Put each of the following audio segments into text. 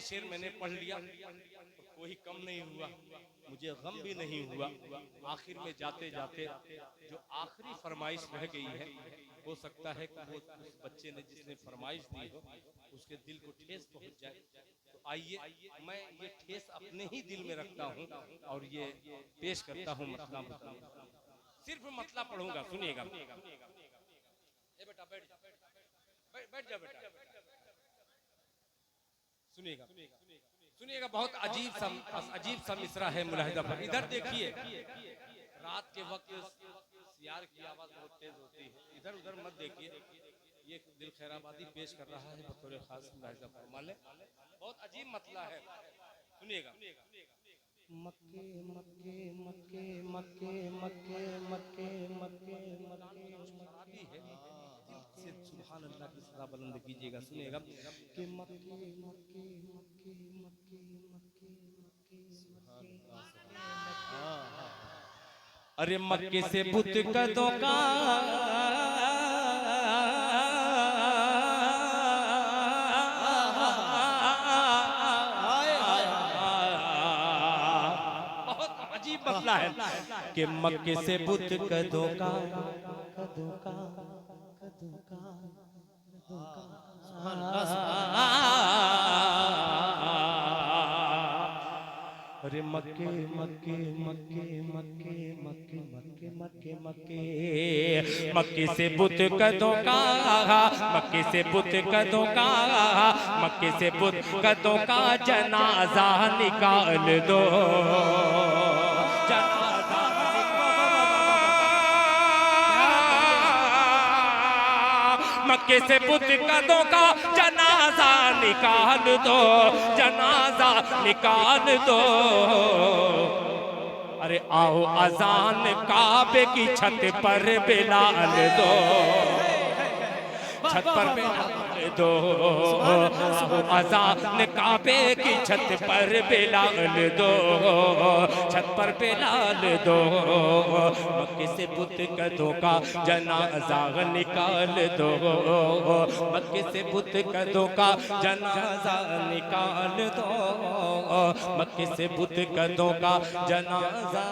शेर मैंने पढ़ लिया, कोई कम नहीं हुआ, मुझे गम भी नहीं हुआ। आखिर में जाते जाते जो आखिरी फरमाइश रह गई है, हो सकता है कि वो उस बच्चे ने जिसने फरमाइश दी हो उसके दिल को ठेस पहुंच जाए। तो आइए मैं ये ठेस अपने ही दिल में रखता हूँ और ये पेश करता हूँ मतलब, सिर्फ मतलब पढ़ूंगा, सुनिएगा। ए बेटा बैठ बैठ जा बेटा, सुनिएगा सुनिएगा। बहुत अजीब सा मिसरा है मुलाहिदा पर। इधर देखिए, रात के वक्त सियार की आवाज बहुत तेज होती है, इधर उधर मत देखिए। ये दिल खैराबादी पेश कर रहा है बतौर खास मुलाहिदा फरमा ले। बहुत अजीब मतला है, सुनिएगा। मक्के मक्के मक्के मक्के मक्के मक्के मक्के मक्के खराबी है, दिल से सुभान अल्लाह की सदा बुलंद कीजिएगा। सुनिएगा कि मक्के मक्के मक्के मक्के मक्के मक्के, अरे मक्के से बुत कदों का मसला है कि मक्के से बुत कदों का कदों का कदों का अरे मक्के मक्के मक्के मक्के मक्के मक्के मक्के मक्के मक्के से बुत कदों का, मक्के से बुत कदों का, मक्के से बुत कदों का जनाजा निकाल दो, मक्के से बुत कदों का जनाजा निकाल दो, जनाजा निकाल दो। अरे आओ अजान काबे की छत पर बिलाल दो, छत पर बिलाल दो, अजान काबे की छत पर बिलाल दो, छत पर बिलाल दो। मक्के से बुत कदों का जनाजा निकाल दो, मक्के से बुत कदों का जनाजा निकाल दो, मक्के से बुत कदों का जनाजा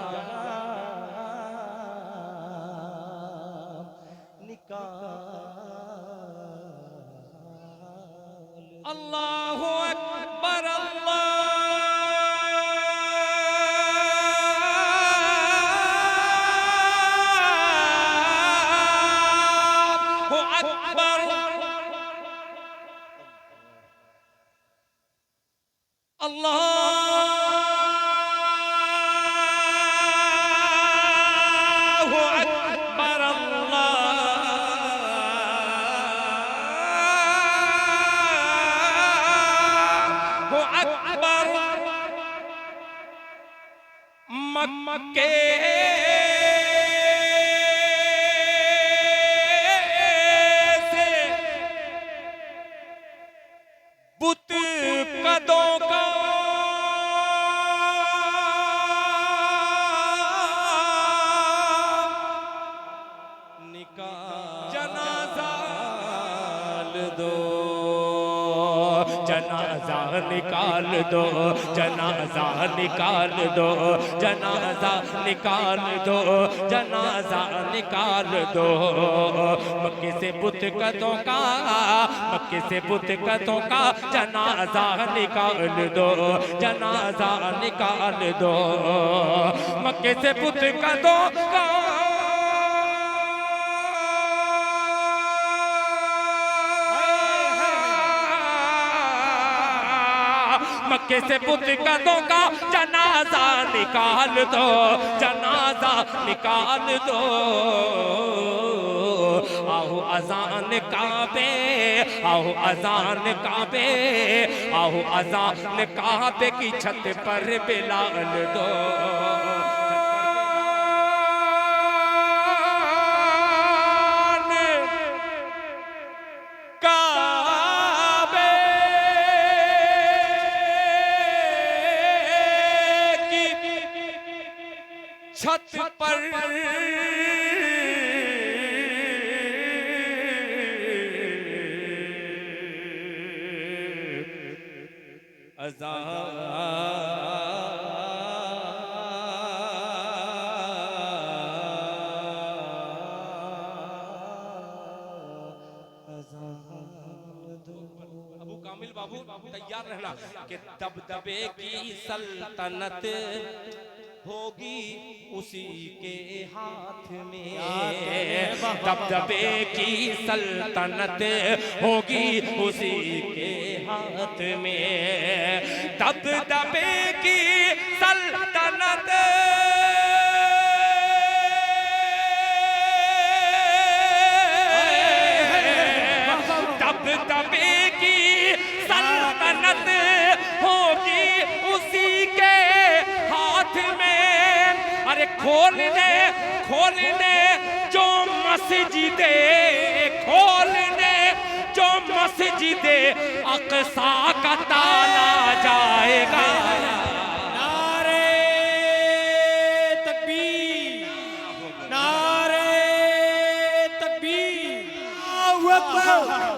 अल्लाहु अकबर अल्लाहु अकबर अल्लाहु अकबर अल्लाहु अकबर। मक्के से बुत कदों का जनाजा दो, जनाजा निकाल दो, जनाजा निकाल दो, जनाजा निकाल दो, जनाजा निकाल दो। मक्के से बुत कदों का, मक्के से बुत कदों का जनाजा निकाल दो, जनाजा निकाल दो, मक्के से बुत कदों का मक्के से बुत कदों का जनाजा निकाल दो, जनाजा निकाल दो। आओ अजान काबे, आओ अजान काबे, आओ अजान काबे की छत पर बिलाल दो, छत पर अबू कामिल बाबू तैयार रहना कि दबदबे की सल्तनत होगी उसी के हाथ में, दबदबे की सल्तनत होगी उसी के हाथ में, दबदबे की सल्तनत दबदबे की सल्तनत होगी उसी के हाथ में। अरे खोलने खोलने जो मस्जिदे, खोलने जो मस्जिदे अक़सा का ताला जाएगा। नारे तकबीर, नारे तकबीर, अल्लाहू अकबर।